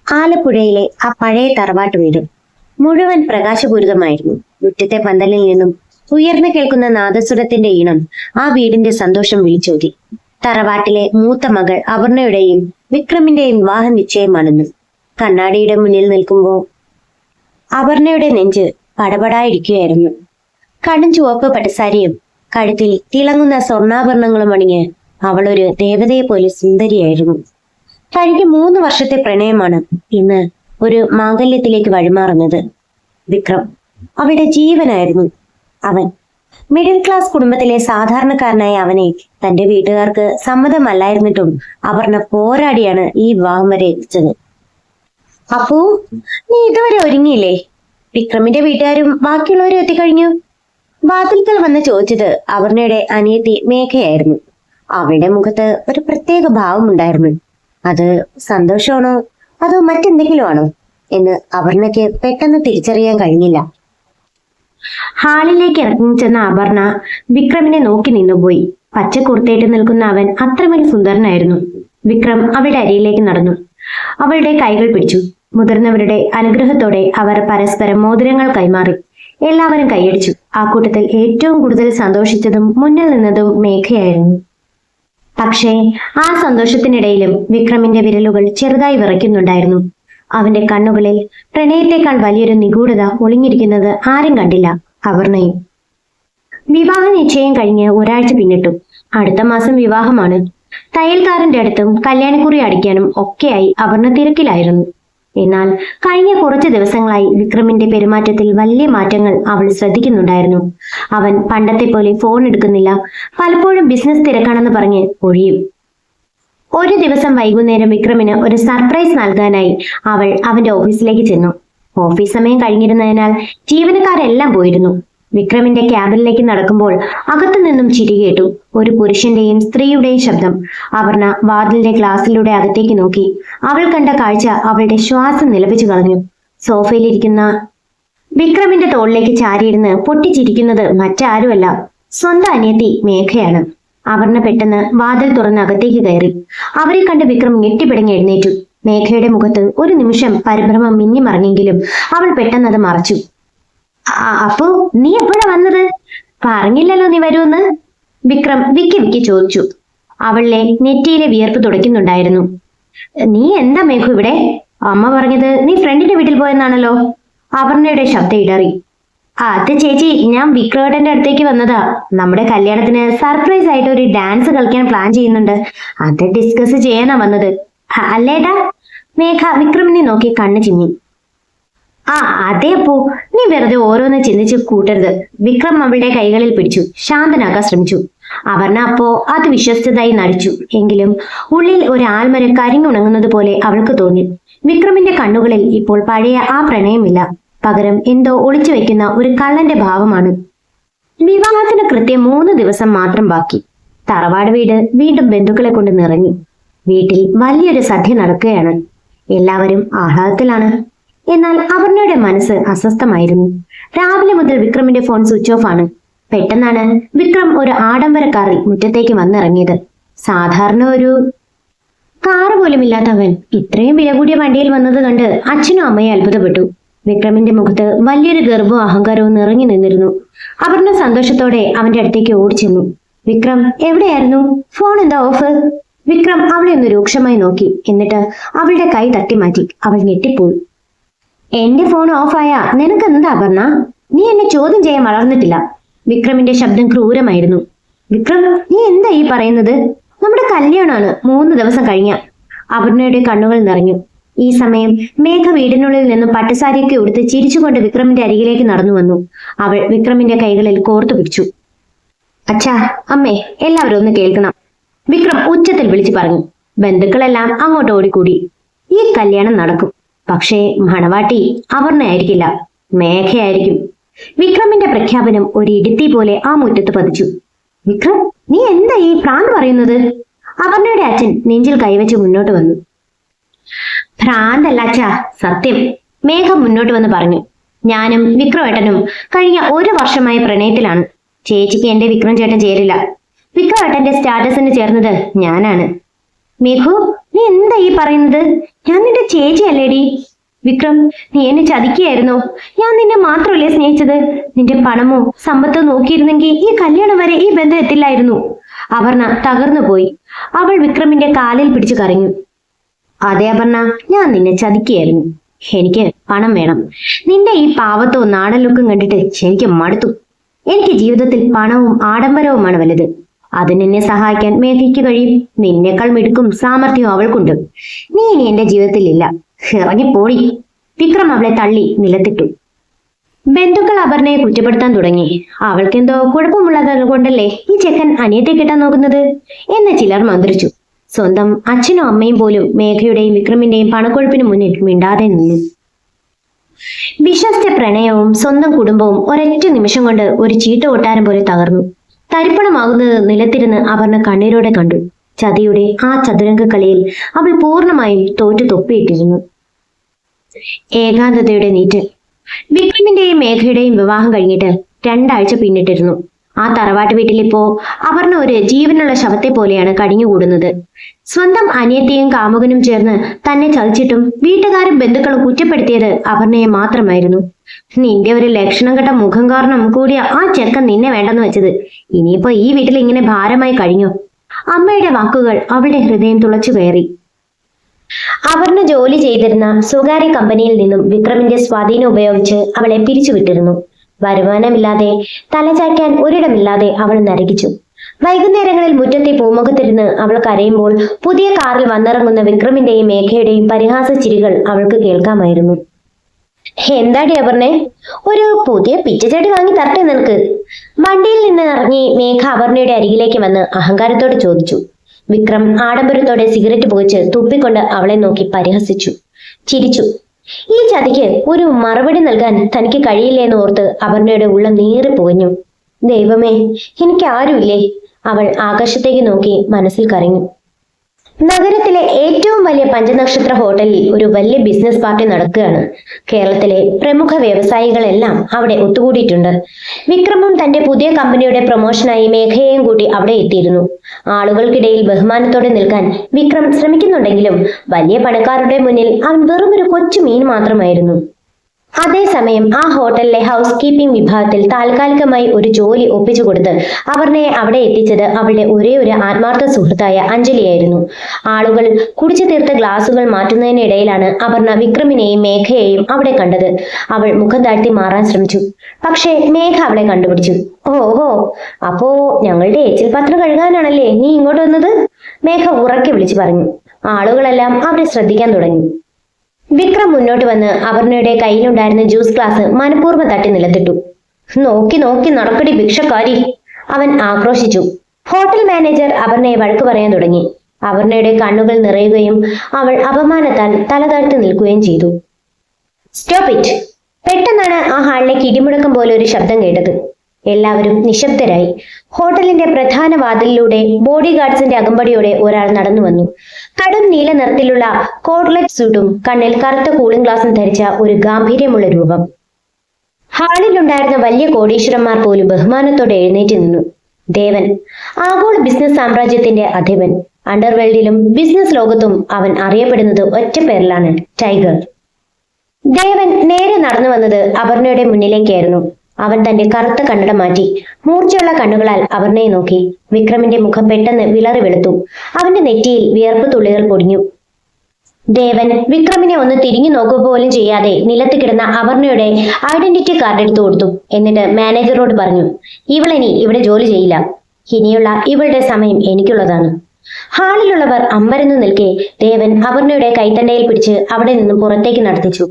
ആലപ്പുഴയിലെ ആ പഴയ തറവാട്ട് വീട് മുഴുവൻ പ്രകാശപൂരിതമായിരുന്നു. മുറ്റത്തെ പന്തലിൽ നിന്നും ഉയർന്നു കേൾക്കുന്ന നാദസ്വരത്തിന്റെ ഈണം ആ വീടിന്റെ സന്തോഷം വിളിച്ചോതി. തറവാട്ടിലെ മൂത്ത മകൾ അപർണയുടെയും വിക്രമിന്റെയും വിവാഹ നിശ്ചയമാണെന്ന്. കണ്ണാടിയുടെ മുന്നിൽ നിൽക്കുമ്പോൾ അപർണയുടെ നെഞ്ച് പടപടായിരിക്കുകയായിരുന്നു. കടും ചുവപ്പ് പട്ടുസാരിയും കഴുത്തിൽ തിളങ്ങുന്ന സ്വർണ്ണാഭരണങ്ങളും അണിഞ്ഞ് അവൾ ഒരു ദേവതയെ പോലെ സുന്ദരിയായിരുന്നു. കഴിഞ്ഞ 3 വർഷത്തെ പ്രണയമാണ് ഇന്ന് ഒരു മാംഗല്യത്തിലേക്ക് വഴിമാറുന്നത്. വിക്രം അവളുടെ ജീവനായിരുന്നു. അവൻ മിഡിൽ ക്ലാസ് കുടുംബത്തിലെ സാധാരണക്കാരനായ അവനെ തന്റെ വീട്ടുകാർക്ക് സമ്മതമല്ലായിരുന്നിട്ടും അപർണ പോരാടിയാണ് ഈ വിവാഹം വരെ എത്തിച്ചത്. അപ്പോ നീ ഇതുവരെ ഒരുങ്ങിയില്ലേ? വിക്രമിന്റെ വീട്ടുകാരും ബാക്കിയുള്ളവരും എത്തിക്കഴിഞ്ഞു. വാതിൽക്കൽ വന്ന് ചോദിച്ചത് അപർണയുടെ അനിയത്തി മേഘയായിരുന്നു. അവളുടെ മുഖത്ത് ഒരു പ്രത്യേക ഭാവമുണ്ടായിരുന്നു. അത് സന്തോഷമാണോ അതോ മറ്റെന്തെങ്കിലും ആണോ എന്ന് അപർണയ്ക്ക് പെട്ടെന്ന് തിരിച്ചറിയാൻ കഴിഞ്ഞില്ല. ഹാളിലേക്ക് ഇറങ്ങി ചെന്ന അപർണ വിക്രമിനെ നോക്കി നിന്നുപോയി. പച്ച കുർത്തയിട്ട് നിൽക്കുന്ന അവൻ അത്രമേൽ സുന്ദരനായിരുന്നു. വിക്രം അവളുടെ അരിയിലേക്ക് നടന്നു. അവളുടെ കൈകൾ പിടിച്ചു. മുതിർന്നവരുടെ അനുഗ്രഹത്തോടെ അവർ പരസ്പരം മോതിരങ്ങൾ കൈമാറി. എല്ലാവരും കൈയടിച്ചു. ആ കൂട്ടത്തിൽ ഏറ്റവും കൂടുതൽ സന്തോഷിച്ചതും മുന്നിൽ നിന്നതും മേഘയായിരുന്നു. പക്ഷേ ആ സന്തോഷത്തിനിടയിലും വിക്രമിന്റെ വിരലുകൾ ചെറുതായി വിറയ്ക്കുന്നുണ്ടായിരുന്നു. അവന്റെ കണ്ണുകളിൽ പ്രണയത്തെക്കാൾ വലിയൊരു നിഗൂഢത ഒളിഞ്ഞിരിക്കുന്നത് ആരും കണ്ടില്ല, അപർണയും. വിവാഹ നിശ്ചയം കഴിഞ്ഞ് ഒരാഴ്ച പിന്നിട്ടു. അടുത്ത മാസം വിവാഹമാണ്. തയ്യൽക്കാരന്റെ അടുത്തും കല്യാണക്കുറി അടിക്കാനും ഒക്കെയായി അപർണ തിരക്കിലായിരുന്നു. എന്നാൽ കഴിഞ്ഞ കുറച്ച് ദിവസങ്ങളായി വിക്രമിന്റെ പെരുമാറ്റത്തിൽ വലിയ മാറ്റങ്ങൾ അവൾ ശ്രദ്ധിക്കുന്നുണ്ടായിരുന്നു. അവൻ പണ്ടത്തെ പോലെ ഫോൺ എടുക്കുന്നില്ല. പലപ്പോഴും ബിസിനസ് തിരക്കാണെന്ന് പറഞ്ഞ് ഒഴിയും. ഒരു ദിവസം വൈകുന്നേരം വിക്രമിന് ഒരു സർപ്രൈസ് നൽകാനായി അവൾ അവന്റെ ഓഫീസിലേക്ക് ചെന്നു. ഓഫീസ് സമയം കഴിഞ്ഞിരുന്നതിനാൽ ജീവനക്കാരെല്ലാം പോയിരുന്നു. വിക്രമിന്റെ ക്യാബിനിലേക്ക് നടക്കുമ്പോൾ അകത്തു നിന്നും ചിരി കേട്ടു. ഒരു പുരുഷന്റെയും സ്ത്രീയുടെയും ശബ്ദം. അപർണ വാതിലിന്റെ ഗ്ലാസ്സിലൂടെ അകത്തേക്ക് നോക്കി. അവൾ കണ്ട കാഴ്ച അവളുടെ ശ്വാസം നിലപ്പിച്ചു കളഞ്ഞു. സോഫയിലിരിക്കുന്ന വിക്രമിന്റെ തോളിലേക്ക് ചാരിയിരുന്ന് പൊട്ടിച്ചിരിക്കുന്നത് മറ്റാരുമല്ല, സ്വന്തം അനിയത്തി മേഘയാണ്. അപർണ പെട്ടെന്ന് വാതിൽ തുറന്ന് അകത്തേക്ക് കയറി. അവരെ കണ്ട് വിക്രം ഞെട്ടിപ്പിടങ്ങി എഴുന്നേറ്റു. മേഘയുടെ മുഖത്ത് ഒരു നിമിഷം പരിഭ്രമം മിന്നിമറഞ്ഞെങ്കിലും അവൾ പെട്ടെന്ന് അത് മറച്ചു. അപ്പോ നീ എപ്പോഴാ വന്നത്? പറഞ്ഞില്ലല്ലോ നീ വരുമെന്ന്. വിക്രം വിക്കി വിക്കി ചോദിച്ചു. അവളുടെ നെറ്റിയിലെ വിയർപ്പ് തുടയ്ക്കുന്നുണ്ടായിരുന്നു. നീ എന്താ മേഘു ഇവിടെ? അമ്മ പറഞ്ഞത് നീ ഫ്രണ്ടിന്റെ വീട്ടിൽ പോയെന്നാണല്ലോ. അപർണയുടെ ശബ്ദം ഇടറി. അത് ചേച്ചി, ഞാൻ വിക്രേട്ടന്റെ അടുത്തേക്ക് വന്നതാ. നമ്മുടെ കല്യാണത്തിന് സർപ്രൈസ് ആയിട്ട് ഒരു ഡാൻസ് കളിക്കാൻ പ്ലാൻ ചെയ്യുന്നുണ്ട്. അത് ഡിസ്കസ് ചെയ്യാനാ വന്നത്. അല്ലേട്ടാ? മേഘ വിക്രമിനെ നോക്കി കണ്ണു ചിമ്മി. അതേ അപ്പോ, നീ വെറുതെ ഓരോന്ന് ചിന്തിച്ച് കൂട്ടരുത്. വിക്രം അവളുടെ കൈകളിൽ പിടിച്ചു ശാന്തനാക്കാൻ ശ്രമിച്ചു. അപർണ അപ്പോ അത് വിശ്വസിച്ചതായി നടിച്ചു. എങ്കിലും ഉള്ളിൽ ഒരു ആൽമരം കരിഞ്ഞുണങ്ങുന്നത് പോലെ അവൾക്ക് തോന്നി. വിക്രമിന്റെ കണ്ണുകളിൽ ഇപ്പോൾ പഴയ ആ പ്രണയമില്ല. പകരം എന്തോ ഒളിച്ചു വെക്കുന്ന ഒരു കള്ളന്റെ ഭാവമാണ്. വിവാഹത്തിന് കൃത്യം 3 ദിവസം മാത്രം ബാക്കി. തറവാട് വീട് വീണ്ടും ബന്ധുക്കളെ കൊണ്ട് നിറഞ്ഞു. വീട്ടിൽ വലിയൊരു സദ്യ നടക്കുകയാണ്. എല്ലാവരും ആഹ്ലാദത്തിലാണ്. എന്നാൽ അപർണയുടെ മനസ്സ് അസ്വസ്ഥമായിരുന്നു. രാവിലെ മുതൽ വിക്രമിന്റെ ഫോൺ സ്വിച്ച് ഓഫ് ആണ്. പെട്ടെന്നാണ് വിക്രം ഒരു ആഡംബര കാറിൽ മുറ്റത്തേക്ക് വന്നിറങ്ങിയത്. സാധാരണ ഒരു കാറ് പോലും ഇല്ലാത്തവൻ ഇത്രയും വില കൂടിയ വണ്ടിയിൽ വന്നത് കണ്ട് അച്ഛനും അമ്മയും അത്ഭുതപ്പെട്ടു. വിക്രമിന്റെ മുഖത്ത് വലിയൊരു ഗർഭവും അഹങ്കാരവും നിറഞ്ഞു നിന്നിരുന്നു. അപർണ സന്തോഷത്തോടെ അവന്റെ അടുത്തേക്ക് ഓടിച്ചെന്നു. വിക്രം, എവിടെയായിരുന്നു? ഫോൺ എന്താ ഓഫ്? വിക്രം അവളെ ഒന്ന് രൂക്ഷമായി നോക്കി. എന്നിട്ട് അവളുടെ കൈ തട്ടി മാറ്റി. അവൾ ഞെട്ടിപ്പോയി. എന്റെ ഫോൺ ഓഫായാ നിനക്ക് എന്താ അപർണ? നീ എന്നെ ചോദ്യം ചെയ്യാൻ വളർന്നിട്ടില്ല. വിക്രമിന്റെ ശബ്ദം ക്രൂരമായിരുന്നു. വിക്രം, നീ എന്താ ഈ പറയുന്നത്? നമ്മുടെ കല്യാണമാണ് 3 ദിവസം കഴിഞ്ഞ. അപർണയുടെ കണ്ണുകൾ നിറഞ്ഞു. ഈ സമയം മേഘ വീടിനുള്ളിൽ നിന്നും പട്ടുസാരിയൊക്കെ ഉടുത്ത് ചിരിച്ചുകൊണ്ട് വിക്രമിന്റെ അരികിലേക്ക് നടന്നു വന്നു. അവൾ വിക്രമിന്റെ കൈകളിൽ കോർത്തു പിടിച്ചു. അച്ഛാ, അമ്മേ, എല്ലാവരും ഒന്ന് കേൾക്കണം, വിക്രം ഉച്ചത്തിൽ വിളിച്ചു പറഞ്ഞു. ബന്ധുക്കളെല്ലാം അങ്ങോട്ട് ഓടിക്കൂടി. ഈ കല്യാണം നടക്കും. പക്ഷേ മണവാട്ടി അപർണയായിരിക്കില്ല, മേഘയായിരിക്കും. വിക്രമിന്റെ പ്രഖ്യാപനം ഒരു ഇടുത്തി പോലെ ആ മുറ്റത്ത് പതിച്ചു. വിക്രം, നീ എന്താ ഈ ഭ്രാന്ത് പറയുന്നത്? അപർണയുടെ അച്ഛൻ നെഞ്ചിൽ കൈവച്ച് മുന്നോട്ട് വന്നു. ഭ്രാന്തല്ല അച്ഛാ, സത്യം, മേഘ മുന്നോട്ട് വന്ന് പറഞ്ഞു. ഞാനും വിക്രമേട്ടനും കഴിഞ്ഞ 1 വർഷമായ പ്രണയത്തിലാണ്. ചേച്ചിക്ക് എന്റെ വിക്രം ചേട്ടൻ ചേരില്ല. വിക്രമേട്ടന്റെ സ്റ്റാറ്റസിന് ചേർന്നത് ഞാനാണ്. മേഘു, നീ എന്താ ഈ പറയുന്നത്? ഞാൻ നിന്റെ ചേച്ചിയല്ലേടി? വിക്രം, നീ എന്നെ ചതിക്കുകയായിരുന്നോ? ഞാൻ നിന്നെ മാത്രമല്ലേ സ്നേഹിച്ചത്? നിന്റെ പണമോ സമ്പത്തോ നോക്കിയിരുന്നെങ്കിൽ ഈ കല്യാണം വരെ ഈ ബന്ധം എത്തില്ലായിരുന്നു. അപർണ തകർന്നു പോയി. അവൾ വിക്രമിന്റെ കാലിൽ പിടിച്ചു കരഞ്ഞു. അതെ അപർണ, ഞാൻ നിന്നെ ചതിക്കുകയായിരുന്നു. എനിക്ക് പണം വേണം. നിന്റെ ഈ പാവത്തവും നാടൻ ലുക്കും കണ്ടിട്ട് എനിക്ക് മടുത്തു. എനിക്ക് ജീവിതത്തിൽ പണവും ആഡംബരവുമാണ് വലുത്. അതിനെന്നെ സഹായിക്കാൻ മേഘയ്ക്ക് കഴിയും. നിന്നേക്കാൾ മിടുക്കും സാമർഥ്യവും അവൾക്കുണ്ട്. നീ ഇനി എന്റെ ജീവിതത്തിൽ ഇല്ല. ഇറങ്ങിപ്പോടി. വിക്രം അവളെ തള്ളി നിലത്തിട്ടു. ബന്ധുക്കൾ അപർണയെ കുറ്റപ്പെടുത്താൻ തുടങ്ങി. അവൾക്കെന്തോ കുഴപ്പമുള്ളത് കൊണ്ടല്ലേ ഈ ചെക്കൻ അനിയത്തെ കെട്ടാൻ നോക്കുന്നത് എന്ന് ചിലർ മന്ത്രിച്ചു. സ്വന്തം അച്ഛനും അമ്മയും പോലും മേഘയുടെയും വിക്രമിന്റെയും പണക്കൊഴുപ്പിന് മുന്നിൽ മിണ്ടാതെ നിന്നു. വിശ്വസ്ത പ്രണയവും സ്വന്തം കുടുംബവും ഒരൊറ്റ നിമിഷം കൊണ്ട് ഒരു ചീട്ട കൊട്ടാരം പോലെ തകർന്നു. തരിപ്പണമാകുന്നത് നിലത്തിരുന്ന് അപർണ കണ്ണീരോടെ കണ്ടു. ചതിയുടെ ആ ചതുരംഗ കളിയിൽ അവൾ പൂർണ്ണമായും തോറ്റു തൊപ്പിയിട്ടിരുന്നു. ഏകാന്തതയുടെ നീറ്റ്. വിക്രമിന്റെയും മേഘയുടെയും വിവാഹം കഴിഞ്ഞിട്ട് 2 ആഴ്ച പിന്നിട്ടിരുന്നു. ആ തറവാട്ട് വീട്ടിലിപ്പോ അപർണ ഒരു ജീവനുള്ള ശവത്തെ പോലെയാണ് കഴിഞ്ഞുകൂടുന്നത്. സ്വന്തം അനിയത്തിയും കാമുകനും ചേർന്ന് തന്നെ ചതിച്ചിട്ടും വീട്ടുകാരും ബന്ധുക്കളും കുറ്റപ്പെടുത്തിയത് അപർണയെ മാത്രമായിരുന്നു. നിന്റെ ഒരു ലക്ഷണം കെട്ട മുഖം കാരണം കൂടിയ ആ ചെക്കൻ നിന്നെ വേണ്ടെന്ന് വെച്ചത്. ഇനിയിപ്പോ ഈ വീട്ടിൽ ഇങ്ങനെ ഭാരമായി കഴിഞ്ഞു. അമ്മയുടെ വാക്കുകൾ അവളുടെ ഹൃദയം തുളച്ചു കയറി. അപർണ ജോലി ചെയ്തിരുന്ന സ്വകാര്യ കമ്പനിയിൽ നിന്നും വിക്രമിന്റെ സ്വാധീനം ഉപയോഗിച്ച് അവളെ പിരിച്ചുവിട്ടിരുന്നു. വരുമാനമില്ലാതെ തലചായ്ക്കാൻ ഒരിടമില്ലാതെ അവൾ നരകിച്ചു. വൈകുന്നേരങ്ങളിൽ മുറ്റത്തെ പൂമുഖത്തിരുന്ന് അവൾ കരയുമ്പോൾ പുതിയ കാറിൽ വന്നിറങ്ങുന്ന വിക്രമിന്റെയും മേഘയുടെയും പരിഹാസ ചിരികൾ അവൾക്ക് കേൾക്കാമായിരുന്നു. എന്താടി അപർണേ, ഒരു പുതിയ പിച്ചച്ചെടി വാങ്ങി തരട്ടെ നിനക്ക്? വണ്ടിയിൽ നിന്ന് ഇറങ്ങി മേഘ അപർണയുടെ അരികിലേക്ക് വന്ന് അഹങ്കാരത്തോടെ ചോദിച്ചു. വിക്രം ആഡംബരത്തോടെ സിഗരറ്റ് പുകച്ച് തുപ്പിക്കൊണ്ട് അവളെ നോക്കി പരിഹസിച്ചു, ചിരിച്ചു. ഈ ചതിക്ക് ഒരു മറുപടി നൽകാൻ തനിക്ക് കഴിയില്ലെന്ന് ഓർത്ത് അപർണയുടെ ഉള്ളം നീറി പുകഞ്ഞു. ദൈവമേ, എനിക്ക് ആരുമില്ലേ? അവൾ ആകാശത്തേക്ക് നോക്കി മനസ്സിൽ കരഞ്ഞു. നഗരത്തിലെ ഏറ്റവും വലിയ പഞ്ചനക്ഷത്ര ഹോട്ടലിൽ ഒരു വലിയ ബിസിനസ് പാർട്ടി നടക്കുകയാണ്. കേരളത്തിലെ പ്രമുഖ വ്യവസായികളെല്ലാം അവിടെ ഒത്തുകൂടിയിട്ടുണ്ട്. വിക്രമും തന്റെ പുതിയ കമ്പനിയുടെ പ്രൊമോഷനായി മേഘയെയും കൂട്ടി അവിടെ എത്തിയിരുന്നു. ആളുകൾക്കിടയിൽ ബഹുമാനത്തോടെ നിൽക്കാൻ വിക്രം ശ്രമിക്കുന്നുണ്ടെങ്കിലും വലിയ പണക്കാരുടെ മുന്നിൽ അവൻ വെറുമൊരു കൊച്ചു മീൻ മാത്രമായിരുന്നു. അതേസമയം ആ ഹോട്ടലിലെ ഹൗസ് കീപ്പിംഗ് വിഭാഗത്തിൽ താൽക്കാലികമായി ഒരു ജോലി ഒപ്പിച്ചു കൊടുത്ത് അപർണയെ അവിടെ എത്തിച്ചത് അവളുടെ ഒരേ ഒരു ആത്മാർത്ഥ സുഹൃത്തായ അഞ്ജലിയായിരുന്നു. ആളുകൾ കുടിച്ചു തീർത്ത ഗ്ലാസുകൾ മാറ്റുന്നതിനിടയിലാണ് അപർണ വിക്രമിനെയും മേഘയെയും അവിടെ കണ്ടത്. അവൾ മുഖം താഴ്ത്തി മാറാൻ ശ്രമിച്ചു. പക്ഷേ മേഘ അവളെ കണ്ടുപിടിച്ചു. ഓഹോ, അപ്പോ ഞങ്ങളുടെ എച്ചിൽ പത്രം കഴുകാനാണല്ലേ നീ ഇങ്ങോട്ട് വന്നത്? മേഘ ഉറക്കെ വിളിച്ചു പറഞ്ഞു. ആളുകളെല്ലാം അവരെ ശ്രദ്ധിക്കാൻ തുടങ്ങി. വിക്രം മുന്നോട്ട് വന്ന് അപർണയുടെ കയ്യിലുണ്ടായിരുന്ന ജ്യൂസ് ഗ്ലാസ് മനഃപൂർവ്വം തട്ടി നിലത്തിട്ടു. നോക്കി നോക്കി നടക്കടി ഭിക്ഷക്കാരി, അവൻ ആക്രോശിച്ചു. ഹോട്ടൽ മാനേജർ അപർണയെ വഴക്ക് പറയാൻ തുടങ്ങി. അപർണയുടെ കണ്ണുകൾ നിറയുകയും അവൾ അപമാനത്താൽ തലതാഴ്ത്തി നിൽക്കുകയും ചെയ്തു. Stop it! പെട്ടെന്നാണ് ആ ഹാളിലേക്ക് ഇടിമുഴക്കം പോലെ ഒരു ശബ്ദം കേട്ടത്. എല്ലാവരും നിശബ്ദരായി. ഹോട്ടലിന്റെ പ്രധാന വാതിലിലൂടെ ബോഡി ഗാർഡ്സിന്റെ അകമ്പടിയോടെ ഒരാൾ നടന്നു വന്നു. കടും നീല നിറത്തിലുള്ള കോട്ട്ലെറ്റ് സൂട്ടും കണ്ണിൽ കറുത്ത കൂളിംഗ് ഗ്ലാസും ധരിച്ച ഒരു ഗാംഭീര്യമുള്ള രൂപം. ഹാളിലുണ്ടായിരുന്ന വലിയ കോടീശ്വരന്മാർ പോലും ബഹുമാനത്തോടെ എഴുന്നേറ്റ് നിന്നു. ദേവൻ, ആഗോള ബിസിനസ് സാമ്രാജ്യത്തിന്റെ അധിപൻ. അണ്ടർവേൾഡിലും ബിസിനസ് ലോകത്തും അവൻ അറിയപ്പെടുന്നത് ഒറ്റ പേരിലാണ്, ടൈഗർ. ദേവൻ നേരെ നടന്നു വന്നത് അപർണയുടെ മുന്നിലേക്കായിരുന്നു. അവൻ തന്റെ കറുത്ത കണ്ണട മാറ്റി മൂർച്ചയുള്ള കണ്ണുകളാൽ അപർണയെ നോക്കി. വിക്രമിന്റെ മുഖം പെട്ടെന്ന് വിളറി വെളുത്തു. അവന്റെ നെറ്റിയിൽ വിയർപ്പ് തുള്ളികൾ പൊടിഞ്ഞു. ദേവൻ വിക്രമിനെ ഒന്ന് തിരിഞ്ഞു നോക്കുക പോലും ചെയ്യാതെ നിലത്ത് കിടന്ന അപർണയുടെ ഐഡന്റിറ്റി കാർഡ് എടുത്തു കൊടുത്തു. എന്നിട്ട് മാനേജറോട് പറഞ്ഞു, ഇവളിനി ഇവിടെ ജോലി ചെയ്യില്ല. ഇനിയുള്ള ഇവളുടെ സമയം എനിക്കുള്ളതാണ്. ഹാളിലുള്ളവർ അമ്പരന്നു നിൽക്കെ ദേവൻ അപർണയുടെ കൈത്തണ്ടയിൽ പിടിച്ച് അവിടെ നിന്നും പുറത്തേക്ക് നടത്തിച്ചു.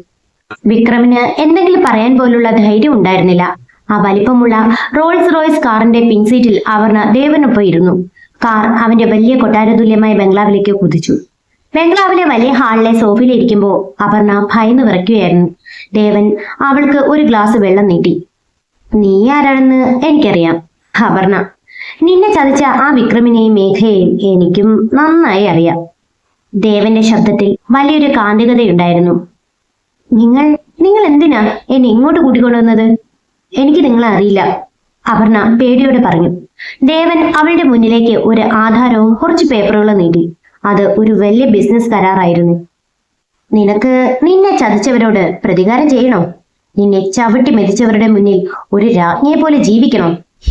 വിക്രമിന് എന്തെങ്കിലും പറയാൻ പോലുള്ള ധൈര്യം ഉണ്ടായിരുന്നില്ല. ആ വലിപ്പമുള്ള റോൾസ് റോയ്സ് കാറിന്റെ പിൻസീറ്റിൽ അപർണ ദേവനൊപ്പം ഇരുന്നു. കാർ അവന്റെ വലിയ കൊട്ടാരതുല്യമായ ബംഗ്ലാവിലേക്ക് കുതിച്ചു. ബംഗ്ലാവിലെ വലിയ ഹാളിലെ സോഫയിൽ ഇരിക്കുമ്പോൾ അപർണ ഭയന്ന് വിറയ്ക്കുകയായിരുന്നു. ദേവൻ അവൾക്ക് ഒരു ഗ്ലാസ് വെള്ളം നീട്ടി. നീ ആരാണെന്ന് എനിക്കറിയാം അപർണ. നിന്നെ ചതിച്ച ആ വിക്രമിനെയും മേഘയെയും എനിക്കും നന്നായി അറിയാം. ദേവന്റെ ശബ്ദത്തിൽ വലിയൊരു കാന്തികതയുണ്ടായിരുന്നു. നിങ്ങൾ എന്തിനാ എന്നെ ഇങ്ങോട്ട് കൂട്ടിക്കൊണ്ടുവന്നത്? എനിക്ക് നിങ്ങളെ അറിയില്ല, അപർണ പേടിയോടെ പറഞ്ഞു. ദേവൻ അവളുടെ മുന്നിലേക്ക് ഒരു ആധാരവും കുറച്ച് പേപ്പറുകളും നീട്ടി. അത് ഒരു വലിയ ബിസിനസ് കരാറായിരുന്നു. നിനക്ക് നിന്നെ ചതിച്ചവരോട് പ്രതികാരം ചെയ്യണോ? നിന്നെ ചവിട്ടി മെതിച്ചവരുടെ മുന്നിൽ ഒരു രാജ്ഞിയെ പോലെ ജീവിക്കണോ?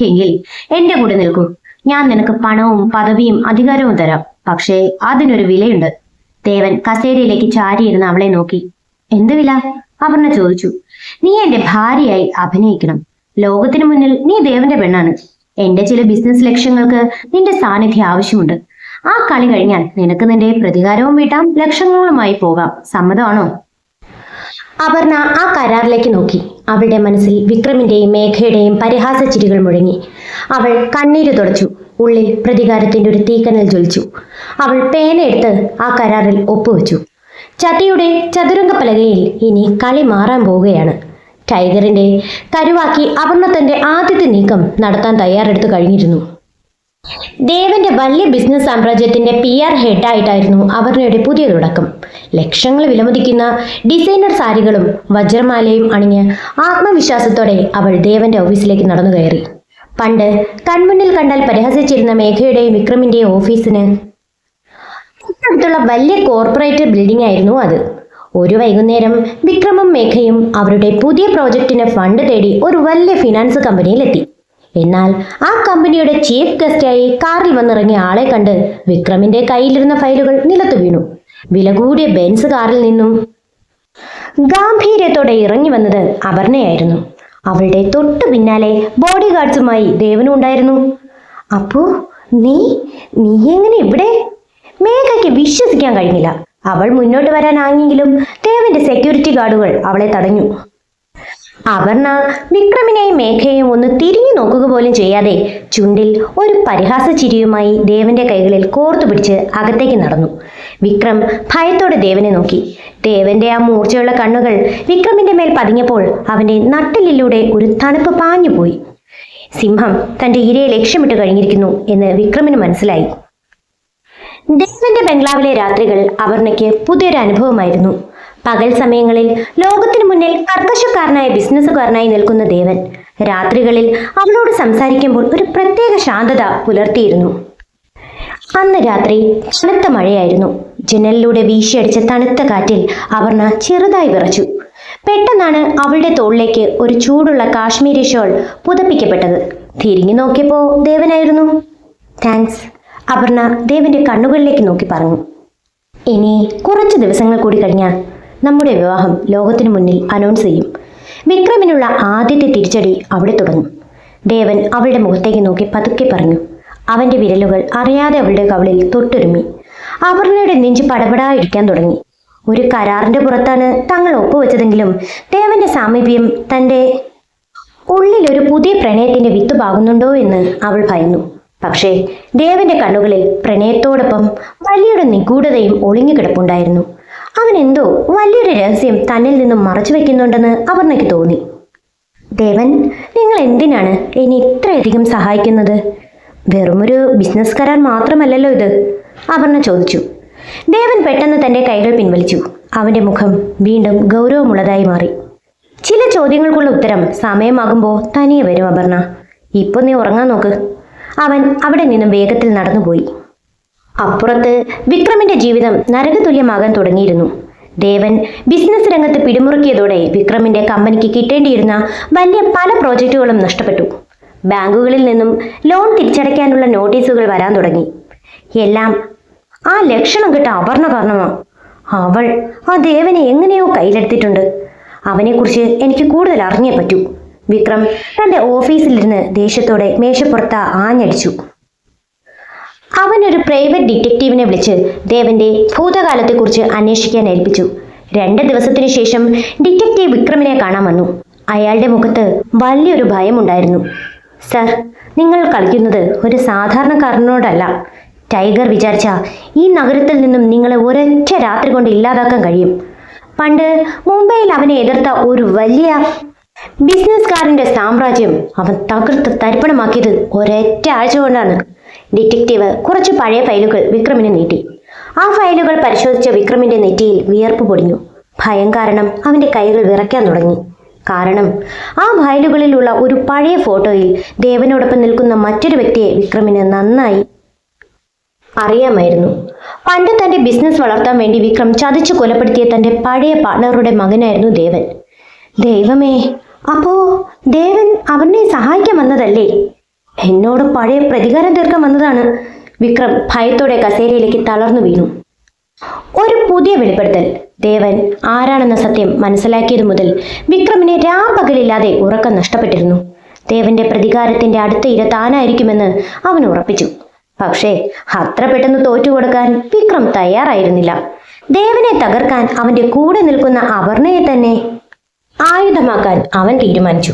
എങ്കിൽ എന്റെ കൂടെ നിൽക്കൂ. ഞാൻ നിനക്ക് പണവും പദവിയും അധികാരവും തരാം. പക്ഷേ അതിനൊരു വിലയുണ്ട്. ദേവൻ കസേരയിലേക്ക് ചാരിയിരുന്ന് അവളെ നോക്കി. എന്ത് വില? അപർണ ചോദിച്ചു. നീ എന്റെ ഭാര്യയായി അഭിനയിക്കണം. ലോകത്തിനു മുന്നിൽ നീ ദേവന്റെ പെണ്ണാണ്. എന്റെ ചില ബിസിനസ് ലക്ഷ്യങ്ങൾക്ക് നിന്റെ സാന്നിധ്യം ആവശ്യമുണ്ട്. ആ കളി കഴിഞ്ഞാൽ നിനക്ക് നിന്റെ പ്രതികാരവും വീട്ടാം, ലക്ഷങ്ങളുമായി പോകാം. സമ്മതമാണോ? അപർണ ആ കരാറിലേക്ക് നോക്കി. അവളുടെ മനസ്സിൽ വിക്രമിന്റെയും മേഘയുടെയും പരിഹാസ ചിരികൾ മുഴങ്ങി. അവൾ കണ്ണീര് തുടച്ചു. ഉള്ളിൽ പ്രതികാരത്തിന്റെ ഒരു തീക്കനൽ ജ്വലിച്ചു. അവൾ പേനയെടുത്ത് ആ കരാറിൽ ഒപ്പുവെച്ചു. ചതിയുടെ ചതുരംഗ പലകയിൽ ഇനി കളി മാറാൻ പോവുകയാണ്. ടൈഗറിന്റെ കരുവാക്കി അപർണ തന്റെ ആദ്യത്തെ നീക്കം നടത്താൻ തയ്യാറെടുത്ത് കഴിഞ്ഞിരുന്നു. ദേവന്റെ വലിയ ബിസിനസ് സാമ്രാജ്യത്തിന്റെ PR ഹെഡായിട്ടായിരുന്നു അപർണയുടെ പുതിയ തുടക്കം. ലക്ഷങ്ങൾ വിലമതിക്കുന്ന ഡിസൈനർ സാരികളും വജ്രമാലയും അണിഞ്ഞ് ആത്മവിശ്വാസത്തോടെ അവൾ ദേവന്റെ ഓഫീസിലേക്ക് നടന്നു കയറി. പണ്ട് കൺമുന്നിൽ കണ്ടാൽ പരിഹസിച്ചിരുന്ന മേഘയുടെയും വിക്രമിന്റെയും ഓഫീസിന് അടുത്തുള്ള വലിയ കോർപ്പറേറ്റ് ബിൽഡിംഗ് ആയിരുന്നു അത്. ഒരു വൈകുന്നേരം വിക്രമും മേഘയും അവരുടെ പുതിയ പ്രോജക്റ്റിന് ഫണ്ട് തേടി ഒരു വലിയ ഫിനാൻസ് കമ്പനിയിലെത്തി. എന്നാൽ ആ കമ്പനിയുടെ ചീഫ് ഗസ്റ്റായി കാറിൽ വന്നിറങ്ങിയ ആളെ കണ്ട് വിക്രമിന്റെ കയ്യിലിരുന്ന ഫയലുകൾ നിലത്തു വീണു. വില കൂടിയ ബെൻസ് കാറിൽ നിന്നും ഗാംഭീര്യത്തോടെ ഇറങ്ങി വന്നത് അപർണയായിരുന്നു. അവളുടെ തൊട്ടു പിന്നാലെ ബോഡി ഗാർഡ്സുമായി ദേവനും ഉണ്ടായിരുന്നു. അപ്പോ നീ നീ എങ്ങനെ ഇവിടെ? മേഘയ്ക്ക് വിശ്വസിക്കാൻ കഴിഞ്ഞില്ല. അവൾ മുന്നോട്ട് വരാനായെങ്കിലും ദേവന്റെ സെക്യൂരിറ്റി ഗാർഡുകൾ അവളെ തടഞ്ഞു. അപർണ വിക്രമിനെയും മേഘയെയും ഒന്ന് തിരിഞ്ഞു നോക്കുക പോലും ചെയ്യാതെ ചുണ്ടിൽ ഒരു പരിഹാസ ചിരിയുമായി ദേവന്റെ കൈകളിൽ കോർത്തു പിടിച്ച് അകത്തേക്ക് നടന്നു. വിക്രം ഭയത്തോടെ ദേവനെ നോക്കി. ദേവന്റെ ആ മൂർച്ചയുള്ള കണ്ണുകൾ വിക്രമിന്റെ മേൽ പതിഞ്ഞപ്പോൾ അവന്റെ നട്ടിലിലൂടെ ഒരു തണുപ്പ് പാഞ്ഞുപോയി. സിംഹം തന്റെ ഇരയെ ലക്ഷ്യമിട്ട് കഴിഞ്ഞിരിക്കുന്നു എന്ന് വിക്രമിന് മനസ്സിലായി. ദേവന്റെ ബംഗ്ലാവിലെ രാത്രികൾ അപർണയ്ക്ക് പുതിയൊരു അനുഭവമായിരുന്നു. പകൽ സമയങ്ങളിൽ ലോകത്തിനു മുന്നിൽ കർക്കശക്കാരനായ ബിസിനസ്സുകാരനായി നിൽക്കുന്ന ദേവൻ രാത്രികളിൽ അവളോട് സംസാരിക്കുമ്പോൾ ഒരു പ്രത്യേക ശാന്തത പുലർത്തിയിരുന്നു. അന്ന് രാത്രി കനത്ത മഴയായിരുന്നു. ജനലിലൂടെ വീശിയടിച്ച തണുത്ത കാറ്റിൽ അപർണ ചെറുതായി വിറച്ചു. പെട്ടെന്നാണ് അവളുടെ തോളിലേക്ക് ഒരു ചൂടുള്ള കാശ്മീരി ഷോൾ പുതപ്പിക്കപ്പെട്ടത്. തിരിഞ്ഞു നോക്കിയപ്പോ ദേവനായിരുന്നു. താങ്ക്സ്, അപർണ ദേവന്റെ കണ്ണുകളിലേക്ക് നോക്കി പറഞ്ഞു. ഇനി കുറച്ച് ദിവസങ്ങൾ കൂടി കഴിഞ്ഞാൽ നമ്മുടെ വിവാഹം ലോകത്തിനു മുന്നിൽ അനൗൺസ് ചെയ്യും. വിക്രമിനുള്ള ആദ്യത്തെ തിരിച്ചടി അവിടെ തുടങ്ങും. ദേവൻ അവളുടെ മുഖത്തേക്ക് നോക്കി പതുക്കെ പറഞ്ഞു. അവന്റെ വിരലുകൾ അറിയാതെ അവളുടെ കവിളിൽ തൊട്ടുരുമ്മി. അപർണയുടെ നെഞ്ച് പടപടായിരിക്കാൻ തുടങ്ങി. ഒരു കരാറിന്റെ പുറത്താണ് തങ്ങൾ ഒപ്പുവെച്ചതെങ്കിലും ദേവന്റെ സാമീപ്യം തന്റെ ഉള്ളിൽ ഒരു പുതിയ പ്രണയത്തിന്റെ വിത്ത് പാകുന്നുണ്ടോ എന്ന് അവൾ ഭയന്നു. പക്ഷേ ദേവന്റെ കണ്ണുകളിൽ പ്രണയത്തോടൊപ്പം വലിയൊരു നിഗൂഢതയും ഒളിഞ്ഞുകിടപ്പുണ്ടായിരുന്നു. അവൻ എന്തോ വലിയൊരു രഹസ്യം തന്നിൽ നിന്നും മറച്ചു വെക്കുന്നുണ്ടെന്ന് അപർണയ്ക്ക് തോന്നി. ദേവൻ, നിങ്ങൾ എന്തിനാണ് എന്നെ ഇത്രയധികം സഹായിക്കുന്നത്? വെറുമൊരു ബിസിനസ് കരാർ മാത്രമല്ലല്ലോ ഇത്, അപർണ ചോദിച്ചു. ദേവൻ പെട്ടെന്ന് തന്റെ കൈകൾ പിൻവലിച്ചു. അവന്റെ മുഖം വീണ്ടും ഗൗരവമുള്ളതായി മാറി. ചില ചോദ്യങ്ങൾക്കുള്ള ഉത്തരം സമയമാകുമ്പോൾ തനിയെ വരും അപർണ. ഇപ്പൊ നീ ഉറങ്ങാൻ നോക്ക്. അവൻ അവിടെ നിന്നും വേഗത്തിൽ നടന്നുപോയി. അപ്പുറത്ത് വിക്രമിന്റെ ജീവിതം നരകതുല്യമാകാൻ തുടങ്ങിയിരുന്നു. ദേവൻ ബിസിനസ് രംഗത്ത് പിടിമുറുക്കിയതോടെ വിക്രമിന്റെ കമ്പനിക്ക് കിട്ടേണ്ടിയിരുന്ന വലിയ പല പ്രോജക്റ്റുകളും നഷ്ടപ്പെട്ടു. ബാങ്കുകളിൽ നിന്നും ലോൺ തിരിച്ചടയ്ക്കാനുള്ള നോട്ടീസുകൾ വരാൻ തുടങ്ങി. എല്ലാം ആ ലക്ഷണം കിട്ട അപർണ കാരണമാ. അവൾ ആ ദേവനെ എങ്ങനെയോ കയ്യിലെടുത്തിട്ടുണ്ട്. അവനെക്കുറിച്ച് എനിക്ക് കൂടുതൽ അറിഞ്ഞേ പറ്റൂ. വിക്രം തന്റെ ഓഫീസിലിരുന്ന് ദേഷ്യത്തോടെ മേശപ്പുറത്ത് ആഞ്ഞടിച്ചു. അവനൊരു പ്രൈവറ്റ് ഡിറ്റക്റ്റീവിനെ വിളിച്ച് ദേവന്റെ ഭൂതകാലത്തെക്കുറിച്ച് അന്വേഷിക്കാൻ ഏൽപ്പിച്ചു. 2 ദിവസത്തിനു ശേഷം ഡിറ്റക്റ്റീവ് വിക്രമിനെ കാണാൻ വന്നു. അയാളുടെ മുഖത്ത് വലിയൊരു ഭയമുണ്ടായിരുന്നു. സർ, നിങ്ങൾ കളിക്കുന്നത് ഒരു സാധാരണക്കാരനോടല്ല. ടൈഗർ വിചാരിച്ച ഈ നഗരത്തിൽ നിന്നും നിങ്ങളെ ഒരൊറ്റ രാത്രി കൊണ്ട് ഇല്ലാതാക്കാൻ കഴിയും. പണ്ട് മുംബൈയിൽ അവനെ എതിർത്ത ഒരു വലിയ ബിസിനസ്സുകാരന്റെ സാമ്രാജ്യം അവൻ തകർത്ത് തരിപ്പണമാക്കിയത് ഒരൊറ്റ ആഴ്ച കൊണ്ടാണ്. ഡിറ്റക്റ്റീവ് കുറച്ച് പഴയ ഫയലുകൾ വിക്രമിന് നീട്ടി. ആ ഫയലുകൾ പരിശോധിച്ച വിക്രമിന്റെ നെറ്റിയിൽ വിയർപ്പ് പൊടിഞ്ഞു. ഭയം കാരണം അവന്റെ കൈകൾ വിറയ്ക്കാൻ തുടങ്ങി. കാരണം ആ ഫയലുകളിലുള്ള ഒരു പഴയ ഫോട്ടോയിൽ ദേവനോടൊപ്പം നിൽക്കുന്ന മറ്റൊരു വ്യക്തിയെ വിക്രമിന് നന്നായി അറിയാമായിരുന്നു. പണ്ട് തന്റെ ബിസിനസ് വളർത്താൻ വേണ്ടി വിക്രം ചതിച്ചു കൊലപ്പെടുത്തിയ തന്റെ പഴയ പാർട്ണറുടെ മകനായിരുന്നു ദേവൻ. ദൈവമേ, അപ്പോ ദേവൻ അവനെ സഹായിക്കാൻ വന്നതല്ലേ? എന്നോട് പഴയ പ്രതികാരം തീർക്കാൻ വന്നതാണ്. വിക്രം ഭയത്തോടെ കസേരയിലേക്ക് തളർന്നു വീണു. ഒരു പുതിയ വെളിപ്പെടുത്തൽ. ദേവൻ ആരാണെന്ന സത്യം മനസ്സിലാക്കിയതു മുതൽ വിക്രമിനെ രാപ്പകലില്ലാതെ ഉറക്കം നഷ്ടപ്പെട്ടിരുന്നു. ദേവന്റെ പ്രതികാരത്തിന്റെ അടുത്ത ഇര താനായിരിക്കുമെന്ന് അവൻ ഉറപ്പിച്ചു. പക്ഷേ അത്ര പെട്ടെന്ന് തോറ്റുകൊടുക്കാൻ വിക്രം തയ്യാറായിരുന്നില്ല. ദേവനെ തകർക്കാൻ അവന്റെ കൂടെ നിൽക്കുന്ന അപർണയെ തന്നെ ആയുധമാക്കാൻ അവൻ തീരുമാനിച്ചു.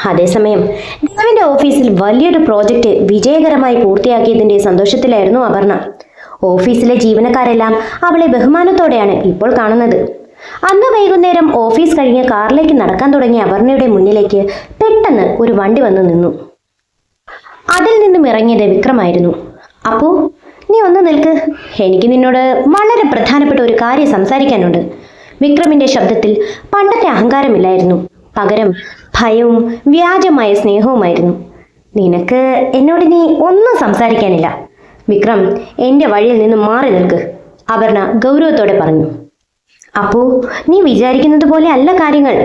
അതേസമയം ദേവന്റെ ഓഫീസിൽ വലിയൊരു പ്രോജക്റ്റ് വിജയകരമായി പൂർത്തിയാക്കിയതിന്റെ സന്തോഷത്തിലായിരുന്നു അപർണ. ഓഫീസിലെ ജീവനക്കാരെല്ലാം അവളെ ബഹുമാനത്തോടെയാണ് ഇപ്പോൾ കാണുന്നത്. അന്ന് വൈകുന്നേരം ഓഫീസ് കഴിഞ്ഞ് കാറിലേക്ക് നടക്കാൻ തുടങ്ങിയ അപർണയുടെ മുന്നിലേക്ക് പെട്ടെന്ന് ഒരു വണ്ടി വന്നു നിന്നു. അതിൽ നിന്നും ഇറങ്ങിയത് വിക്രമായിരുന്നു. അപ്പോ നീ ഒന്ന് നിൽക്ക്, എനിക്ക് നിന്നോട് വളരെ പ്രധാനപ്പെട്ട ഒരു കാര്യം സംസാരിക്കാനുണ്ട്. വിക്രമിന്റെ ശബ്ദത്തിൽ പണ്ടത്തെ അഹങ്കാരമില്ലായിരുന്നു. പകരം ഭയവും വ്യാജമായ സ്നേഹവുമായിരുന്നു. നിനക്ക് എന്നോട് നീ ഒന്നും സംസാരിക്കാനില്ല. വിക്രം, എന്റെ വഴിയിൽ നിന്ന് മാറി നിൽക്ക്, അപർണ ഗൗരവത്തോടെ പറഞ്ഞു. അപ്പോ നീ വിചാരിക്കുന്നത് പോലെ അല്ല കാര്യങ്ങൾ.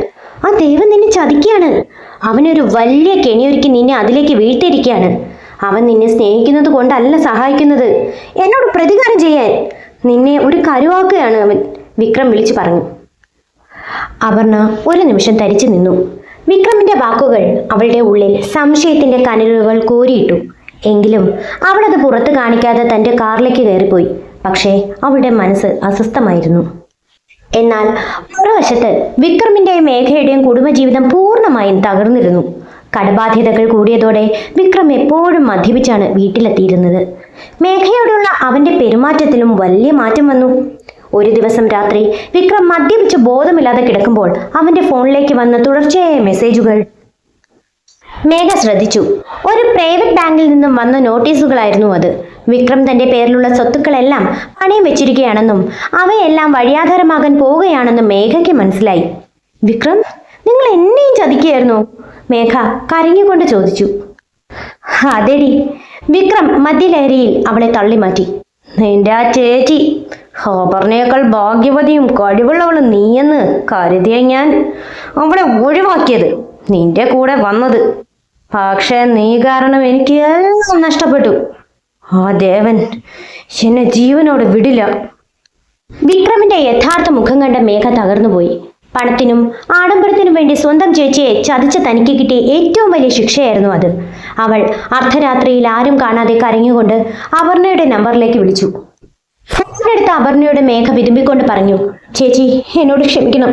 ആ ദൈവം നിന്നെ ചതിക്കുകയാണ്. അവനൊരു വലിയ കെണിയൊരുക്കി നിന്നെ അതിലേക്ക് വീഴ്ത്തിയിരിക്കുകയാണ്. അവൻ നിന്നെ സ്നേഹിക്കുന്നത് കൊണ്ടല്ല സഹായിക്കുന്നത്, എന്നോട് പ്രതികാരം ചെയ്യാൻ നിന്നെ ഒരു കരുവാക്കുകയാണ് അവൻ, വിക്രം വിളിച്ചു പറഞ്ഞു. അപർണ ഒരു നിമിഷം തരിച്ചു നിന്നു. വിക്രമിന്റെ വാക്കുകൾ അവളുടെ ഉള്ളിൽ സംശയത്തിന്റെ കനലുകൾ കോരിയിട്ടു. എങ്കിലും അവൾ അത് പുറത്ത് കാണിക്കാതെ തന്റെ കാറിലേക്ക് കയറിപ്പോയി. പക്ഷേ അവളുടെ മനസ്സ് അസ്വസ്ഥമായിരുന്നു. എന്നാൽ മറുവശത്ത് വിക്രമിന്റെയും മേഘയുടെയും കുടുംബജീവിതം പൂർണ്ണമായും തകർന്നിരുന്നു. കടബാധ്യതകൾ കൂടിയതോടെ വിക്രം എപ്പോഴും മദ്യപിച്ചാണ് വീട്ടിലെത്തിയിരുന്നത്. മേഘയോടുള്ള അവന്റെ പെരുമാറ്റത്തിലും വലിയ മാറ്റം വന്നു. ഒരു ദിവസം രാത്രി വിക്രം മദ്യപിച്ച് ബോധമില്ലാതെ കിടക്കുമ്പോൾ അവന്റെ ഫോണിലേക്ക് വന്ന തുടർച്ചയായ മെസ്സേജുകൾ മേഘ ശ്രദ്ധിച്ചു. ഒരു പ്രൈവറ്റ് ബാങ്കിൽ നിന്നും വന്ന നോട്ടീസുകളായിരുന്നു അത്. വിക്രം തന്റെ പേരിലുള്ള സ്വത്തുക്കളെല്ലാം പണയം വെച്ചിരിക്കുകയാണെന്നും അവയെല്ലാം വഴിയാധാരമാകാൻ പോവുകയാണെന്നും മേഘയ്ക്ക് മനസ്സിലായി. വിക്രം, നിങ്ങൾ എന്നെയും ചതിക്കുകയായിരുന്നോ? മേഘ കരഞ്ഞുകൊണ്ട് ചോദിച്ചു. അതെടി, വിക്രം മദ്യലഹരിയിൽ അവളെ തള്ളിമാറ്റി. നിന്റെ ആ ചേച്ചി അപർണയേക്കാൾ ഭാഗ്യവതിയും കഴിവുള്ളവളും നീയെന്ന് കരുതിയ ഞാൻ അവളെ ഒഴിവാക്കിയത്, നിന്റെ കൂടെ വന്നത്. പക്ഷേ നീ കാരണം എനിക്ക് എല്ലാം നഷ്ടപ്പെട്ടു. ആ ദേവൻ എന്നെ ജീവനോട് വിടില്ല. വിക്രമിന്റെ യഥാർത്ഥ മുഖം കണ്ട മേഘ തകർന്നുപോയി. പണത്തിനും ആഡംബരത്തിനും വേണ്ടി സ്വന്തം ചേച്ചിയെ ചതിച്ച തനിക്ക് കിട്ടിയ ഏറ്റവും വലിയ ശിക്ഷയായിരുന്നു അത്. അവൾ അർദ്ധരാത്രിയിൽ ആരും കാണാതെ കരഞ്ഞുകൊണ്ട് അപർണയുടെ നമ്പറിലേക്ക് വിളിച്ചു. ഫോണെടുത്ത അപർണയുടെ മേഘ വിതുമ്പിക്കൊണ്ട് പറഞ്ഞു, ചേച്ചി, എന്നോട് ക്ഷമിക്കണം.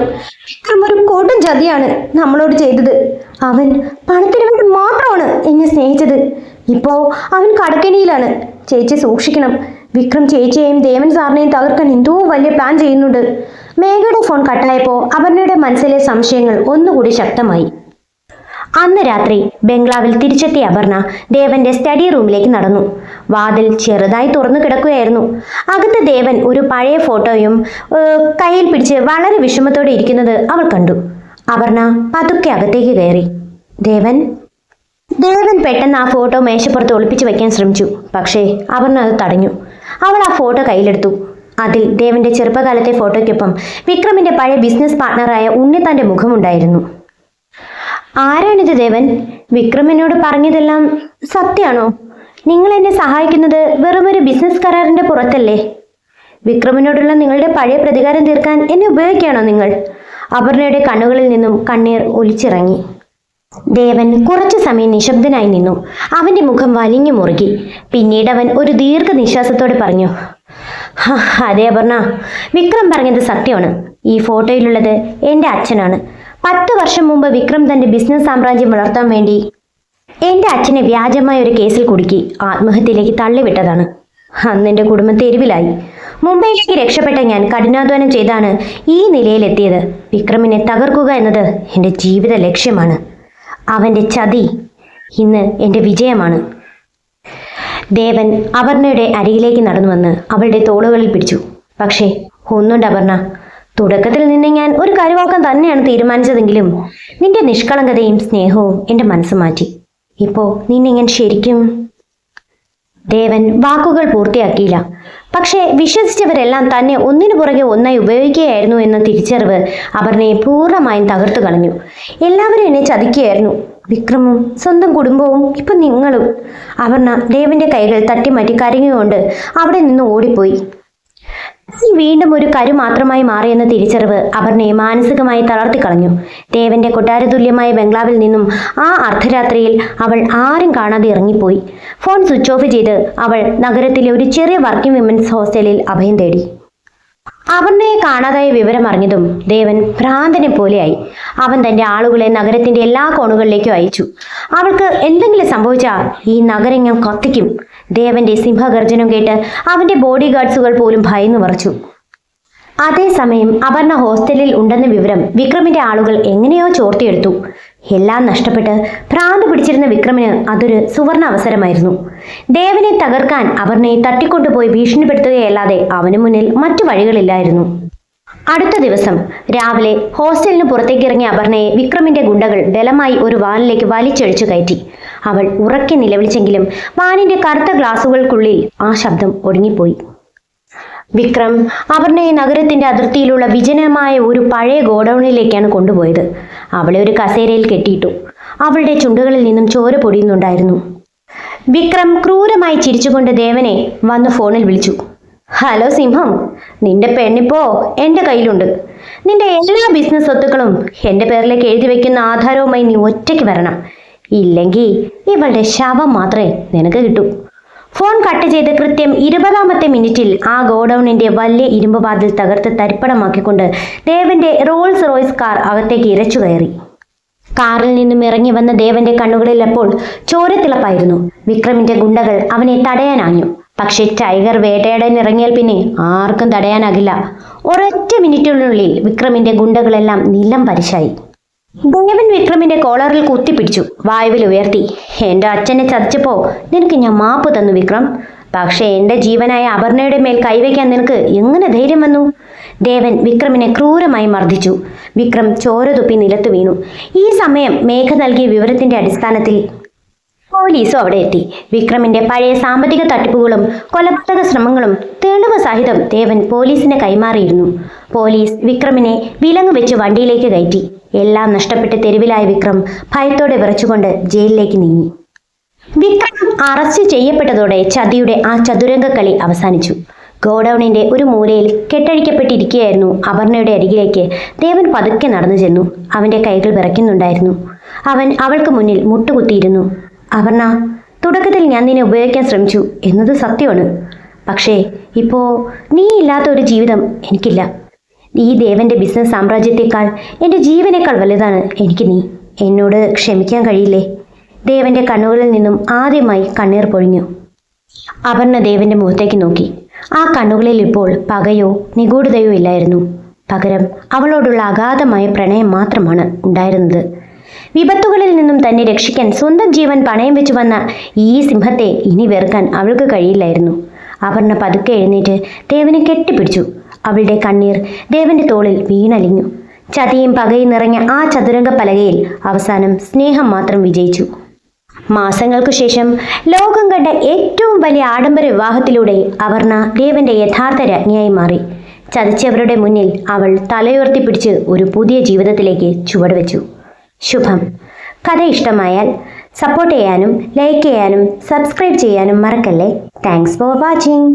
വിക്രം ഒരു കൊടും ചതിയാണ് നമ്മളോട് ചെയ്തത്. അവൻ പണത്തിന് വേണ്ടി മാത്രമാണ് എന്നെ സ്നേഹിച്ചത്. ഇപ്പോ അവൻ കടക്കെണിയിലാണ്. ചേച്ചി സൂക്ഷിക്കണം. വിക്രം ചേച്ചിയെയും ദേവൻ സാറിനെയും തകർക്കാൻ എന്തോ വലിയ പ്ലാൻ ചെയ്യുന്നുണ്ട്. മേഘയുടെ ഫോൺ കട്ടായപ്പോൾ അപർണയുടെ മനസ്സിലെ സംശയങ്ങൾ ഒന്നുകൂടി ശക്തമായി. അന്ന് രാത്രി ബംഗ്ലാവിൽ തിരിച്ചെത്തിയ അപർണ ദേവന്റെ സ്റ്റഡി റൂമിലേക്ക് നടന്നു. വാതിൽ ചെറുതായി തുറന്നു കിടക്കുകയായിരുന്നു. അകത്ത് ദേവൻ ഒരു പഴയ ഫോട്ടോയും കയ്യിൽ പിടിച്ച് വളരെ വിഷമത്തോടെ ഇരിക്കുന്നത് അവൾ കണ്ടു. അപർണ പതുക്കെ അകത്തേക്ക് കയറി. ദേവൻ പെട്ടെന്ന് ആ ഫോട്ടോ മേശപ്പുറത്ത് ഒളിപ്പിച്ചു വെക്കാൻ ശ്രമിച്ചു. പക്ഷേ അപർണ അത് തടഞ്ഞു. അവൾ ആ ഫോട്ടോ കയ്യിലെടുത്തു. അതിൽ ദേവന്റെ ചെറുപ്പകാലത്തെ ഫോട്ടോയ്ക്കൊപ്പം വിക്രമിന്റെ പഴയ ബിസിനസ് പാർട്ണറായ ഉണ്ണിത്താന്റെ മുഖമുണ്ടായിരുന്നു. ആരാണിത് ദേവൻ? വിക്രമിനോട് പറഞ്ഞതെല്ലാം സത്യമാണോ? നിങ്ങൾ എന്നെ സഹായിക്കുന്നത് വെറുമൊരു ബിസിനസ് കരാറിന്റെ പുറത്തല്ലേ? വിക്രമിനോടുള്ള നിങ്ങളുടെ പഴയ പ്രതികാരം തീർക്കാൻ എന്നെ ഉപയോഗിക്കുകയാണോ നിങ്ങൾ? അപർണയുടെ കണ്ണുകളിൽ നിന്നും കണ്ണീർ ഒലിച്ചിറങ്ങി. ദേവൻ കുറച്ചു സമയം നിശബ്ദനായി നിന്നു. അവന്റെ മുഖം വലിഞ്ഞു മുറുകി. പിന്നീട് അവൻ ഒരു ദീർഘനിശ്വാസത്തോടെ പറഞ്ഞു, അതെ അപർണ, വിക്രം പറഞ്ഞത് സത്യമാണ്. ഈ ഫോട്ടോയിലുള്ളത് എൻ്റെ അച്ഛനാണ്. 10 വർഷം മുമ്പ് വിക്രം തന്റെ ബിസിനസ് സാമ്രാജ്യം വളർത്താൻ വേണ്ടി എൻ്റെ അച്ഛനെ വ്യാജമായ ഒരു കേസിൽ കുടുക്കി ആത്മഹത്യയിലേക്ക് തള്ളിവിട്ടതാണ്. അന്ന് എൻ്റെ കുടുംബം തെരുവിലായി. മുംബൈയിലേക്ക് രക്ഷപ്പെട്ട ഞാൻ കഠിനാധ്വാനം ചെയ്താണ് ഈ നിലയിലെത്തിയത്. വിക്രമിനെ തകർക്കുക എന്നത് എൻ്റെ ജീവിത ലക്ഷ്യമാണ്. അവൻ്റെ ചതി ഇന്ന് എൻ്റെ വിജയമാണ്. ദേവൻ അപർണയുടെ അരികിലേക്ക് നടന്നു വന്ന് അവളുടെ തോളുകളിൽ പിടിച്ചു. പക്ഷേ ഒന്നുണ്ട് അപർണ, തുടക്കത്തിൽ നിന്നെ ഞാൻ ഒരു കരുവാക്കാൻ തന്നെയാണ് തീരുമാനിച്ചതെങ്കിലും നിന്റെ നിഷ്കളങ്കതയും സ്നേഹവും എൻ്റെ മനസ്സ് മാറ്റി. ഇപ്പോൾ നിന്നെ ഞാൻ ശരിക്കും ദേവൻ വാക്കുകൾ പൂർത്തിയാക്കിയില്ല. പക്ഷേ വിശ്വസിച്ചവരെല്ലാം തന്നെ ഒന്നിനു പുറകെ ഒന്നായി ഉപയോഗിക്കുകയായിരുന്നു എന്ന തിരിച്ചറിവ് അപർണയെ പൂർണ്ണമായും തകർത്തു കളഞ്ഞു. എല്ലാവരും എന്നെ ചതിക്കുകയായിരുന്നു. വിക്രമും സ്വന്തം കുടുംബവും ഇപ്പൊ നിങ്ങളും. അപർണ ദേവന്റെ കൈകൾ തട്ടിമാറ്റി കരഞ്ഞുകൊണ്ട് അവിടെ നിന്ന് ഓടിപ്പോയി. വീണ്ടും ഒരു കരു മാത്രമായി മാറിയെന്ന തിരിച്ചറിവ് അപർണയെ മാനസികമായി തളർത്തിക്കളഞ്ഞു. ദേവന്റെ കൊട്ടാരതുല്യമായ ബംഗ്ലാവിൽ നിന്നും ആ അർദ്ധരാത്രിയിൽ അവൾ ആരും കാണാതെ ഇറങ്ങിപ്പോയി. ഫോൺ സ്വിച്ച് ഓഫ് ചെയ്ത് അവൾ നഗരത്തിലെ ഒരു ചെറിയ വർക്കിംഗ് വിമൻസ് ഹോസ്റ്റലിൽ അഭയം തേടി. അപർണയെ കാണാതായ വിവരം അറിഞ്ഞതും ദേവൻ ഭ്രാന്തനെ പോലെയായി. അവൻ തന്റെ ആളുകളെ നഗരത്തിന്റെ എല്ലാ കോണുകളിലേക്കും അയച്ചു. അവൾക്ക് എന്തെങ്കിലും സംഭവിച്ചാൽ ഈ നഗരം ഞാൻ കത്തിക്കും. ദേവന്റെ സിംഹഗർജനം കേട്ട് അവന്റെ ബോഡി ഗാർഡ്സുകൾ പോലും ഭയന്നു വിറച്ചു. അതേസമയം അപർണ ഹോസ്റ്റലിൽ ഉണ്ടെന്ന വിവരം വിക്രമിന്റെ ആളുകൾ എങ്ങനെയോ ചോർത്തിയെടുത്തു. എല്ലാം നഷ്ടപ്പെട്ട് ഭ്രാന്ത് പിടിച്ചിരുന്ന വിക്രമിന് അതൊരു സുവർണ അവസരമായിരുന്നു. ദേവനെ തകർക്കാൻ അപർണയെ തട്ടിക്കൊണ്ടുപോയി ഭീഷണിപ്പെടുത്തുകയല്ലാതെ അവന് മുന്നിൽ മറ്റു വഴികളില്ലായിരുന്നു. അടുത്ത ദിവസം രാവിലെ ഹോസ്റ്റലിന് പുറത്തേക്ക് ഇറങ്ങിയ അപർണയെ വിക്രമിന്റെ ഗുണ്ടകൾ ബലമായി ഒരു വാനിലേക്ക് വലിച്ചഴിച്ചു കയറ്റി. അവൾ ഉറക്കെ നിലവിളിച്ചെങ്കിലും വാനിന്റെ കറുത്ത ഗ്ലാസുകൾക്കുള്ളിൽ ആ ശബ്ദം ഒടുങ്ങിപ്പോയി. വിക്രം അപർണയെ നഗരത്തിന്റെ അതിർത്തിയിലുള്ള വിജനമായ ഒരു പഴയ ഗോഡൌണിലേക്കാണ് കൊണ്ടുപോയത്. അവളെ ഒരു കസേരയിൽ കെട്ടിയിട്ടു. അവളുടെ ചുണ്ടുകളിൽ നിന്നും ചോര പൊടിയുന്നുണ്ടായിരുന്നു. വിക്രം ക്രൂരമായി ചിരിച്ചുകൊണ്ട് ദേവനെ വന്ന് ഫോണിൽ വിളിച്ചു. ഹലോ സിംഹം, നിന്റെ പെണ്ണിപ്പോ എൻ്റെ കയ്യിലുണ്ട്. നിന്റെ എല്ലാ ബിസിനസ് സ്വത്തുക്കളും എൻ്റെ പേരിലേക്ക് എഴുതി വെക്കുന്ന ആധാരവുമായി നീ ഒറ്റയ്ക്ക് വരണം. ഇല്ലെങ്കിൽ ഇവളുടെ ശവം മാത്രമേ നിനക്ക് കിട്ടൂ. ഫോൺ കട്ട് ചെയ്ത് കൃത്യം 20ാമത്തെ മിനിറ്റിൽ ആ ഗോഡൌണിന്റെ വലിയ ഇരുമ്പ് വാതിൽ തകർത്ത് തരിപ്പണമാക്കിക്കൊണ്ട് ദേവന്റെ റോൾസ് റോയ്സ് കാർ അകത്തേക്ക് ഇരച്ചു കയറി. കാറിൽ നിന്നും ഇറങ്ങി വന്ന ദേവന്റെ കണ്ണുകളിൽ അപ്പോൾ ചോരത്തിളപ്പായിരുന്നു. വിക്രമിന്റെ ഗുണ്ടകൾ അവനെ തടയാനാഞ്ഞു. പക്ഷെ ടൈഗർ വേട്ടയാടാൻ ഇറങ്ങിയാൽ പിന്നെ ആർക്കും തടയാനാകില്ല. ഒരൊറ്റ മിനിറ്റിനുള്ളിൽ വിക്രമിന്റെ ഗുണ്ടകളെല്ലാം നിലം പരിശായി. ദേവൻ വിക്രമിന്റെ കോളറിൽ കുത്തിപ്പിടിച്ചു വായുവിൽ ഉയർത്തി. എൻ്റെ അച്ഛനെ ചതിച്ചപ്പോ നിനക്ക് ഞാൻ മാപ്പ് തന്നു വിക്രം. പക്ഷെ എൻ്റെ ജീവനായ അപർണയുടെ മേൽ കൈവയ്ക്കാൻ നിനക്ക് എങ്ങനെ ധൈര്യം വന്നു? ദേവൻ വിക്രമിനെ ക്രൂരമായി മർദ്ദിച്ചു. വിക്രം ചോര തുപ്പി നിലത്തു വീണു. ഈ സമയം മേഘ നൽകിയ വിവരത്തിന്റെ അടിസ്ഥാനത്തിൽ പോലീസും അവിടെ എത്തി. വിക്രമിന്റെ പഴയ സാമ്പത്തിക തട്ടിപ്പുകളും കൊലപാതക ശ്രമങ്ങളും തെളിവ് സഹിതം ദേവൻ പോലീസിനെ കൈമാറിയിരുന്നു. പോലീസ് വിക്രമിനെ വിലങ്ങ് വെച്ച് വണ്ടിയിലേക്ക് കയറ്റി. എല്ലാം നഷ്ടപ്പെട്ട് തെരുവിലായ വിക്രം ഭയത്തോടെ വിറച്ചുകൊണ്ട് ജയിലിലേക്ക് നീങ്ങി. വിക്രം അറസ്റ്റ് ചെയ്യപ്പെട്ടതോടെ ചതിയുടെ ആ ചതുരംഗക്കളി അവസാനിച്ചു. ഗോഡൌണിന്റെ ഒരു മൂലയിൽ കെട്ടഴിക്കപ്പെട്ടിരിക്കുകയായിരുന്നു അപർണയുടെ അരികിലേക്ക് ദേവൻ പതുക്കെ നടന്നു ചെന്നു. അവന്റെ കൈകൾ വിറയ്ക്കുന്നുണ്ടായിരുന്നു. അവൻ അവൾക്ക് മുന്നിൽ മുട്ടുകുത്തിയിരുന്നു. അപർണ, തുടക്കത്തിൽ ഞാൻ നിന്നെ ഉപയോഗിക്കാൻ ശ്രമിച്ചു എന്നത് സത്യമാണ്. പക്ഷേ ഇപ്പോൾ നീ ഇല്ലാത്ത ഒരു ജീവിതം എനിക്കില്ല. ഈ ദേവന്റെ ബിസിനസ് സാമ്രാജ്യത്തെക്കാൾ എൻ്റെ ജീവനേക്കാൾ വലുതാണ് എനിക്ക് നീ. എന്നോട് ക്ഷമിക്കാൻ കഴിയില്ലേ? ദേവന്റെ കണ്ണുകളിൽ നിന്നും ആദ്യമായി കണ്ണീർ പൊഴിഞ്ഞു. അപർണ ദേവന്റെ മുഖത്തേക്ക് നോക്കി. ആ കണ്ണുകളിൽ ഇപ്പോൾ പകയോ നിഗൂഢതയോ ഇല്ലായിരുന്നു. പകരം അവളോടുള്ള അഗാധമായ പ്രണയം മാത്രമാണ് ഉണ്ടായിരുന്നത്. വിപത്തുകളിൽ നിന്നും തന്നെ രക്ഷിക്കാൻ സ്വന്തം ജീവൻ പണയം വെച്ചു വന്ന ഈ സിംഹത്തെ ഇനി വെറുക്കാൻ അവൾക്ക് കഴിയില്ലായിരുന്നു. അപർണ പതുക്കെ എഴുന്നേറ്റ് ദേവനെ കെട്ടിപ്പിടിച്ചു. അവളുടെ കണ്ണീർ ദേവന്റെ തോളിൽ വീണലിഞ്ഞു. ചതിയും പകയും നിറഞ്ഞ ആ ചതുരംഗ പലകയിൽ അവസാനം സ്നേഹം മാത്രം വിജയിച്ചു. മാസങ്ങൾക്കു ശേഷം ലോകം കണ്ട ഏറ്റവും വലിയ ആഡംബര വിവാഹത്തിലൂടെ അപർണ ദേവന്റെ യഥാർത്ഥ രാജ്ഞിയായി മാറി. ചതിച്ചവരുടെ മുന്നിൽ അവൾ തലയുയർത്തിപ്പിടിച്ച് ഒരു പുതിയ ജീവിതത്തിലേക്ക് ചുവടുവെച്ചു. ശുഭം. കഥ ഇഷ്ടമായാൽ സപ്പോർട്ട് ചെയ്യാനും ലൈക്ക് ചെയ്യാനും സബ്സ്ക്രൈബ് ചെയ്യാനും മറക്കല്ലേ. Thanks for watching.